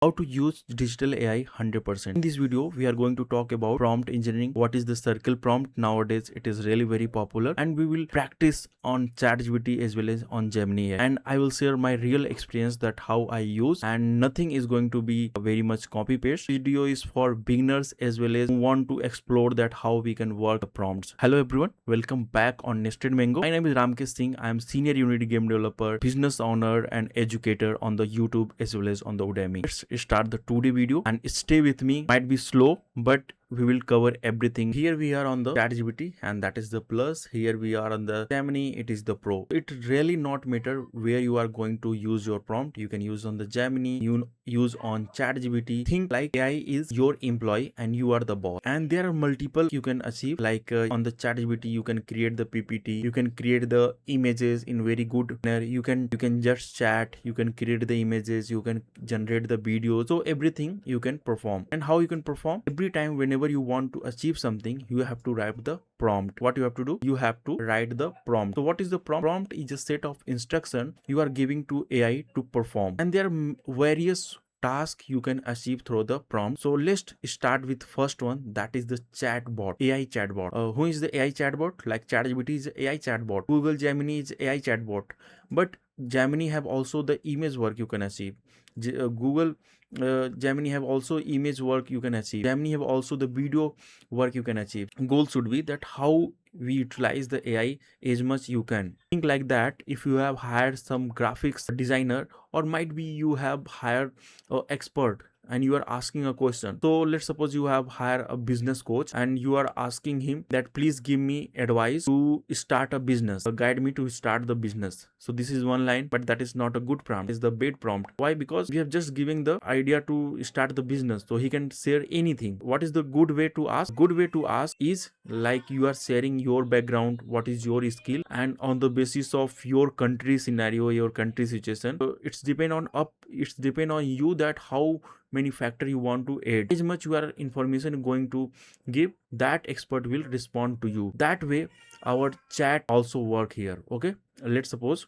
How to use digital AI 100%. In this video, we are going to talk about prompt engineering. What is the circle prompt? Nowadays, it is really very popular, and we will practice on ChatGPT as well as on Gemini AI. And I will share my real experience that how I use, and nothing is going to be very much copy paste. Video is for beginners as well as who want to explore that how we can work the prompts. Hello everyone, welcome back on Nested Mango. My name is Ramkesh Singh. I am senior Unity game developer, business owner, and educator on the YouTube as well as on the Udemy. Let's start the 2D video and stay with me. Might be slow, but we will cover everything. Here we are on the ChatGPT, and that is the plus. Here we are on the Gemini, it is the pro. It really not matter where you are going to use your prompt. You can use on the Gemini, you use on ChatGPT. Think like AI is your employee and you are the boss. And there are multiple you can achieve. Like on the ChatGPT, you can create the PPT, you can create the images in very good manner. You can just chat, you can create the images, you can generate the video. So everything you can perform. And how you can perform? Every time whenever you want to achieve something, you have to write the prompt. What you have to do? You have to write the prompt. So what is the prompt? Prompt is a set of instruction you are giving to AI to perform, and there are various task you can achieve through the prompt. So let's start with first one, that is the chatbot, AI chatbot. Who is the AI chatbot? Like ChatGPT is AI chatbot, Google Gemini is AI chatbot, but Gemini have also the image work you can achieve. Google Gemini have also image work you can achieve. Gemini have also the video work you can achieve. Goal should be that how we utilize the AI as much you can. Think like that, if you have hired some graphics designer, or might be you have hired an expert and you are asking a question. So let's suppose you have hired a business coach and you are asking him that please give me advice to start a business, or guide me to start the business. So this is one line, but that is not a good prompt. It's the bad prompt. Why? Because we have just giving the idea to start the business, so he can share anything. What is the good way to ask? Good way to ask is like you are sharing your background, what is your skill, and on the basis of your country scenario, your country situation. So it's depend on you that how many factor you want to add. As much you are information going to give, that expert will respond to you. That way our chat also work here. Okay, let's suppose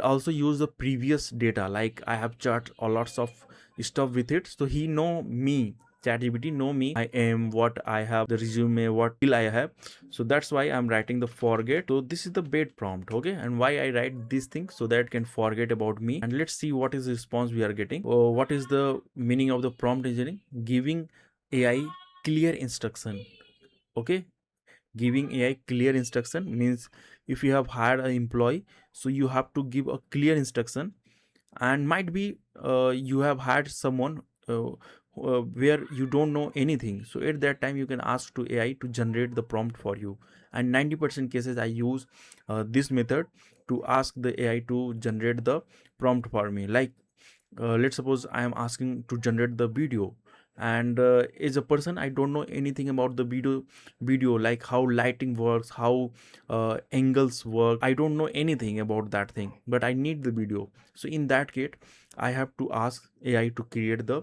also use the previous data, like I have chat a lots of stuff with it, so he know me. ChatGPT know me, I am, what I have, the resume, what skill I have. So that's why I'm writing the forget. So this is the bait prompt. Okay, and why I write these things? So that it can forget about me. And let's see what is the response we are getting. What is the meaning of the prompt engineering? Giving AI clear instruction. Okay, giving AI clear instruction means if you have hired an employee, so you have to give a clear instruction. And might be you have hired someone where you don't know anything, so at that time you can ask to AI to generate the prompt for you. And 90% cases I use this method to ask the AI to generate the prompt for me. Like let's suppose I am asking to generate the video, and as a person I don't know anything about the video, like how lighting works, how angles work. I don't know anything about that thing, but I need the video. So in that case I have to ask AI to create the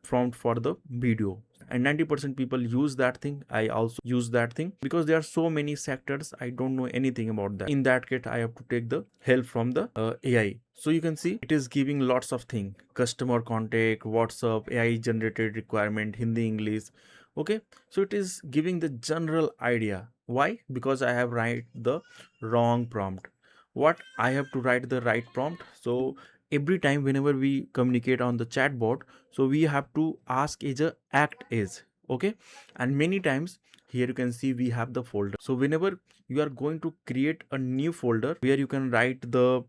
prompt for the video. And 90% people use that thing. I also use that thing because there are so many sectors I don't know anything about that. In that case I have to take the help from the AI. So you can see it is giving lots of things: customer contact, WhatsApp, AI generated requirement, Hindi, English. Okay, so it is giving the general idea. Why? Because I have write the wrong prompt. What I have to write the right prompt. So every time whenever we communicate on the chatbot, so we have to ask is a act is. Okay, and many times here you can see we have the folder. So whenever you are going to create a new folder where you can write the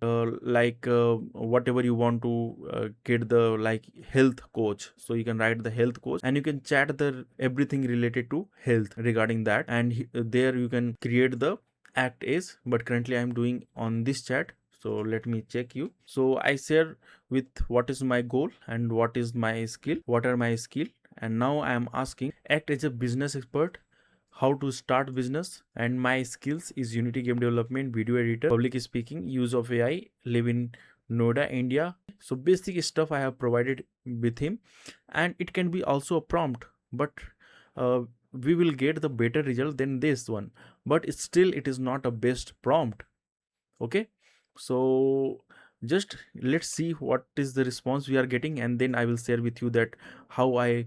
whatever you want to get, the like health coach, so you can write the health coach and you can chat the everything related to health regarding that. And there you can create the act is, but currently I am doing on this chat. So let me check you. So I share with what is my goal and what is my skill, what are my skill. And now I am asking act as a business expert, how to start business, and my skills is Unity game development, video editor, public speaking, use of AI, live in Noida, India. So basic stuff I have provided with him, and it can be also a prompt, but we will get the better result than this one, but still it is not a best prompt. Okay, so Just let's see what is the response we are getting, and then I will share with you that how I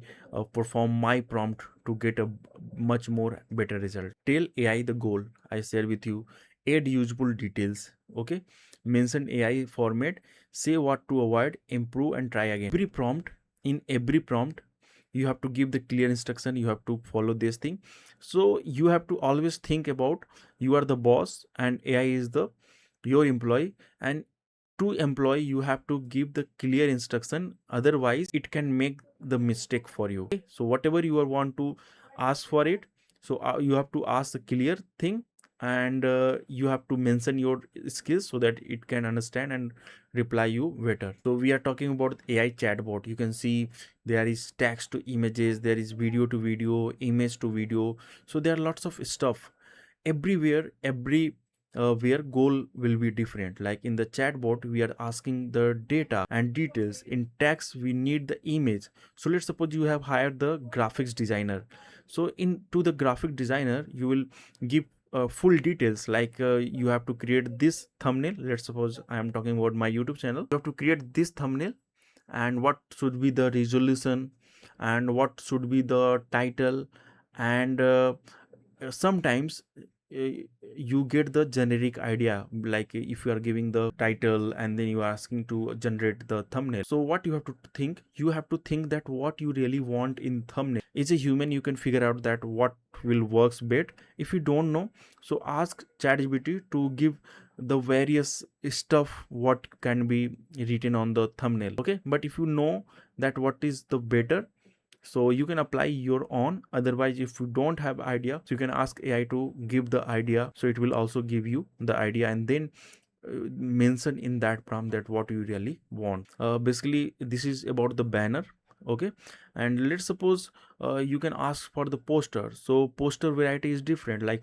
perform my prompt to get a much more better result. Tell AI the goal. I share with you. Add usable details. Okay, mention AI format. Say what to avoid, improve, and try again. Every prompt you have to give the clear instruction, you have to follow this thing. So you have to always think about, you are the boss and AI is the your employee, and to employee you have to give the clear instruction, otherwise it can make the mistake for you. Okay? So whatever you are want to ask for it, so you have to ask the clear thing, and you have to mention your skills so that it can understand and reply you better. So we are talking about AI chatbot. You can see there is text to images, there is video to video, image to video. So there are lots of stuff everywhere. Where goal will be different. Like in the chatbot we are asking the data and details. In text we need the image. So let's suppose you have hired the graphics designer, so in to the graphic designer you will give full details, like you have to create this thumbnail. Let's suppose I am talking about my YouTube channel. You have to create this thumbnail, and what should be the resolution, and what should be the title, and sometimes you get the generic idea, like if you are giving the title and then you are asking to generate the thumbnail. So what you have to think, you have to think that what you really want in thumbnail. As a human you can figure out that what will works best. If you don't know, so ask ChatGPT to give the various stuff what can be written on the thumbnail. Okay, but if you know that what is the better, so you can apply your own. Otherwise if you don't have idea, so you can ask AI to give the idea, so it will also give you the idea, and then mention in that prompt that what you really want. Basically this is about the banner. Okay, and let's suppose you can ask for the poster. So poster variety is different, like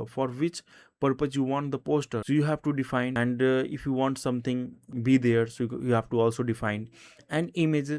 for which purpose you want the poster, so you have to define. And if you want something be there, so you have to also define. And image,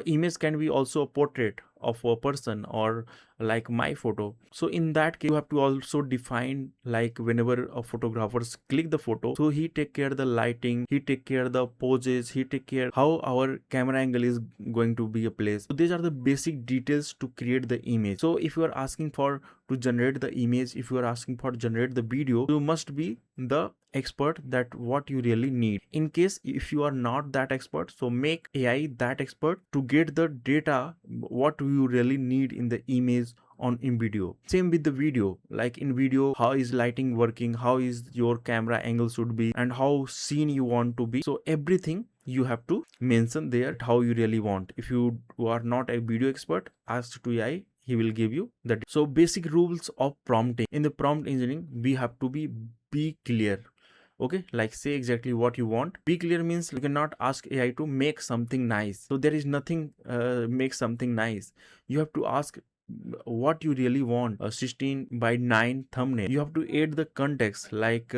image can be also a portrait of a person, or like my photo. So in that case you have to also define, like whenever a photographers click the photo, so he take care the lighting, he take care the poses, he take care how our camera angle is going to be a place. So these are the basic details to create the image. So if you are asking for to generate the image, if you are asking for generate the video, you must be the expert that what you really need. In case if you are not that expert, so make AI that expert to get the data what you really need in the image on in video. Same with the video, like in video how is lighting working, how is your camera angle should be, and how scene you want to be. So everything you have to mention there how you really want. If you are not a video expert, ask to AI, he will give you that. So basic rules of prompting. In the prompt engineering we have to be clear. Okay, like say exactly what you want. Be clear means you cannot ask AI to make something nice. So there is nothing make something nice. You have to ask what you really want. A 16 by 9 thumbnail, you have to add the context, like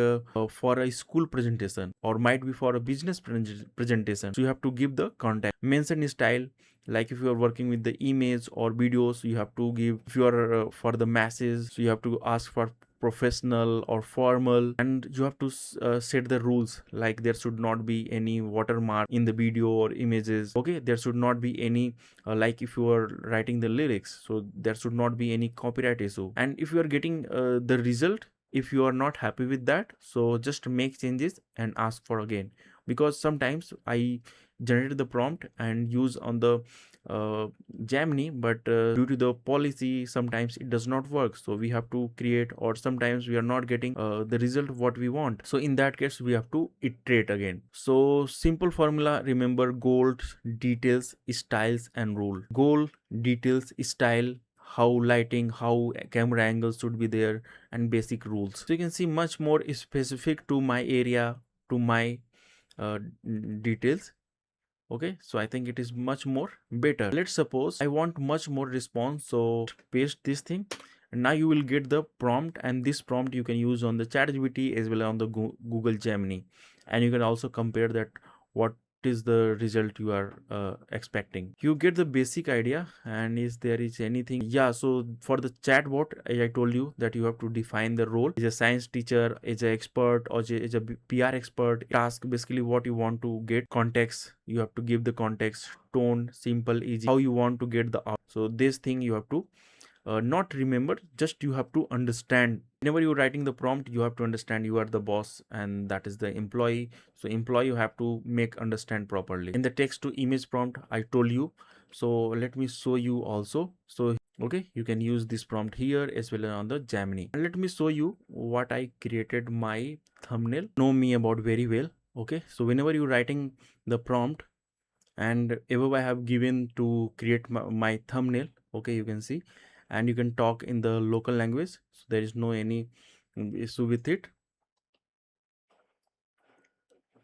for a school presentation or might be for a business presentation. So you have to give the context. Mention style, like if you are working with the image or videos, you have to give. If you are for the masses, so you have to ask for professional or formal. And you have to set the rules, like there should not be any watermark in the video or images. Okay, there should not be any like if you are writing the lyrics, so there should not be any copyright issue. And if you are getting the result, if you are not happy with that, so just make changes and ask for again. Because sometimes I generate the prompt and use on the uh, Gemini, but due to the policy sometimes it does not work, so we have to create, or sometimes we are not getting the result what we want. So in that case we have to iterate again. So simple formula, remember: goals, details, styles, and rule. Goal, details, style, how lighting, how camera angles should be there, and basic rules. So you can see much more specific to my area, to my uh, details. Okay, so I think it is much more better. Let's suppose I want much more response, so paste this thing, and now you will get the prompt. And this prompt you can use on the ChatGPT as well on the Google Gemini, and you can also compare that what is the result you are expecting. You get the basic idea. And is there is anything, yeah, so for the chatbot, as I told you, that you have to define the role. Is a science teacher, is a expert, or is a PR expert. Task basically what you want to get. Context, you have to give the context. Tone, simple, easy, how you want to get the out. So this thing you have to not remember, just you have to understand. Whenever you're writing the prompt, you have to understand you are the boss and that is the employee. So employee you have to make understand properly. In the text to image prompt, I told you. So let me show you also. So okay, you can use this prompt here as well as on the Gemini. And let me show you what I created my thumbnail. Know me about very well. Okay, so whenever you're writing the prompt, and above I have given to create my thumbnail. Okay, you can see, and you can talk in the local language, so there is no any issue with it.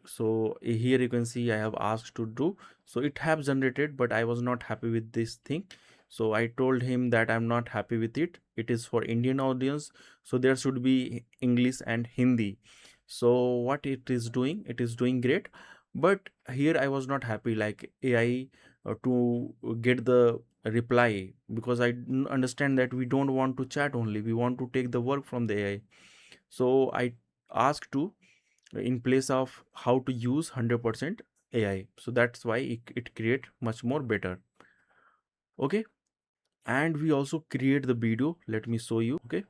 So here you can see I have asked to do, so it have generated, but I was not happy with this thing. So I told him that I'm not happy with it. It is for Indian audience, so there should be English and Hindi. So what it is doing, it is doing great, but here I was not happy, like AI to get the reply, because I understand that we don't want to chat only, we want to take the work from the AI. So I asked to, in place of how to use 100% AI. So that's why it create much more better. Okay, and we also create the video. Let me show you. Okay,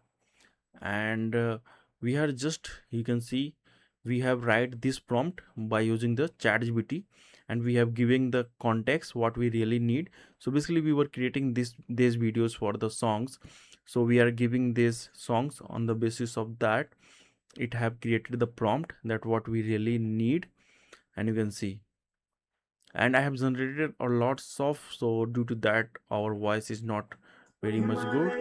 and we are just, you can see, we have write this prompt by using the ChatGPT, and we have giving the context what we really need. So basically we were creating these videos for the songs, so we are giving these songs. On the basis of that, it have created the prompt that what we really need. And you can see, and I have generated a lots of, so due to that our voice is not very much good.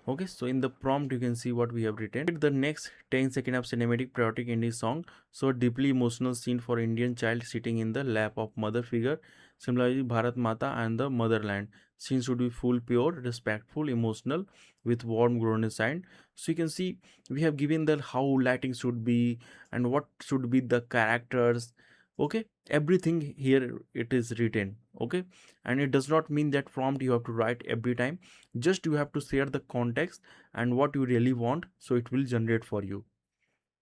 Okay, so in the prompt you can see what we have written. The next 10 seconds of cinematic patriotic Indian song, so deeply emotional scene for Indian child sitting in the lap of mother figure, symbolizing Bharat Mata and the motherland. Scene should be full, pure, respectful, emotional, with warm grown sign. So you can see we have given the how lighting should be and what should be the characters. Okay, everything here it is written. Okay, and it does not mean that prompt you have to write every time, just you have to share the context and what you really want, so it will generate for you.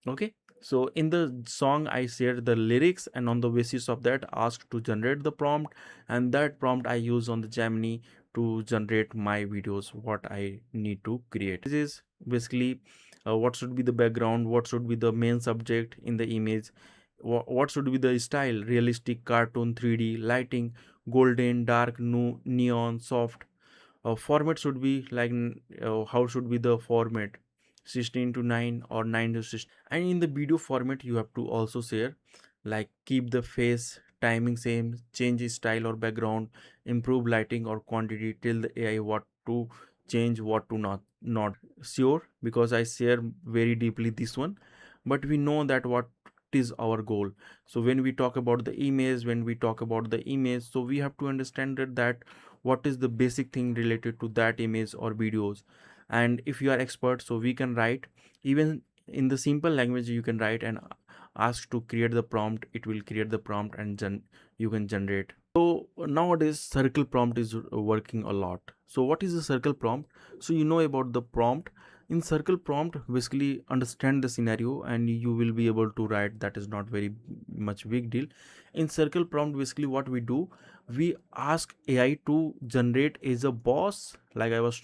Okay, so in the song I shared the lyrics, and on the basis of that asked to generate the prompt, and that prompt I use on the Gemini to generate my videos what I need to create. This is basically what should be the background, what should be the main subject in the image, what should be the style, realistic, cartoon, 3D, lighting, golden, dark, neon, soft. Format should be like, how should be the format, 16 to 9 or 9 to 6. And in the video format you have to also share, like keep the face timing same, change style or background, improve lighting or quantity, tell the AI what to change, what to not sure, because I share very deeply this one. But we know that what is our goal. So when we talk about the image, so we have to understand that what is the basic thing related to that image or videos. And if you are expert, so we can write even in the simple language, you can write and ask to create the prompt, it will create the prompt, and you can generate. So nowadays circle prompt is working a lot. So what is the circle prompt? So you know about the prompt. In circle prompt, basically understand the scenario and you will be able to write, that is not very much big deal. In circle prompt, basically what we do, we ask AI to generate as a boss, like I was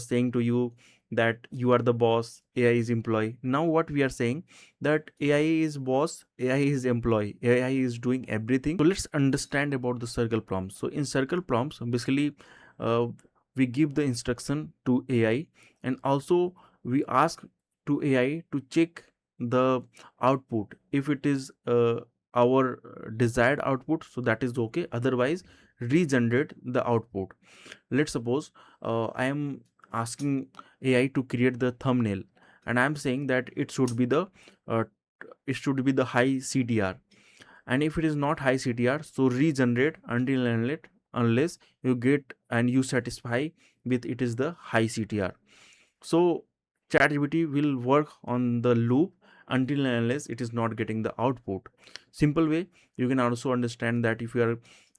saying to you that you are the boss, AI is employee. Now what we are saying, that AI is boss, AI is employee, AI is doing everything. So let's understand about the circle prompts. So in circle prompts, basically uh, we give the instruction to AI, and also we ask to AI to check the output. If it is our desired output, so that is okay, otherwise regenerate the output. Let's suppose I am asking AI to create the thumbnail, and I am saying that uh, it should be the high CTR, and if it is not high CTR, so regenerate until and let unless you get and you satisfy with it is the high CTR. So ChatGPT will work on the loop until and unless it is not getting the output. Simple way you can also understand that if you are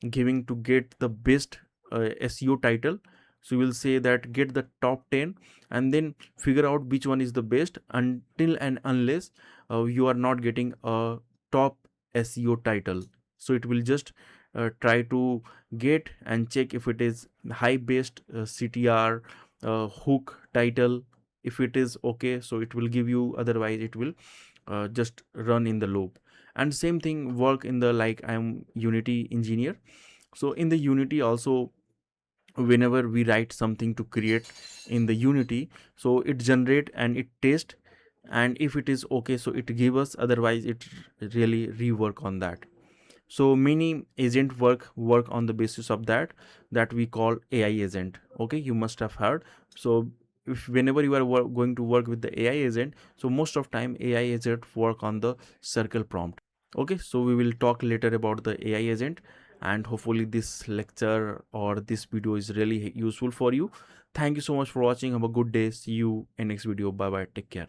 giving to get the best SEO title, so you will say that get the top 10 and then figure out which one is the best until and unless you are not getting a top SEO title. So it will just try to get and check if it is high based CTR hook title. If it is okay, so it will give you, otherwise it will just run in the loop. And same thing work in the, like I'm Unity engineer, so in the Unity also, whenever we write something to create in the Unity, so it generate and it test, and if it is okay, so it give us, otherwise it really rework on that. So many agent work on the basis of that we call AI agent. Okay, you must have heard. So if whenever you are going to work with the AI agent, so most of time AI agent work on the circle prompt. Okay, so we will talk later about the AI agent, and hopefully this lecture or this video is really useful for you. Thank you so much for watching. Have a good day. See you in next video. Bye bye. Take care.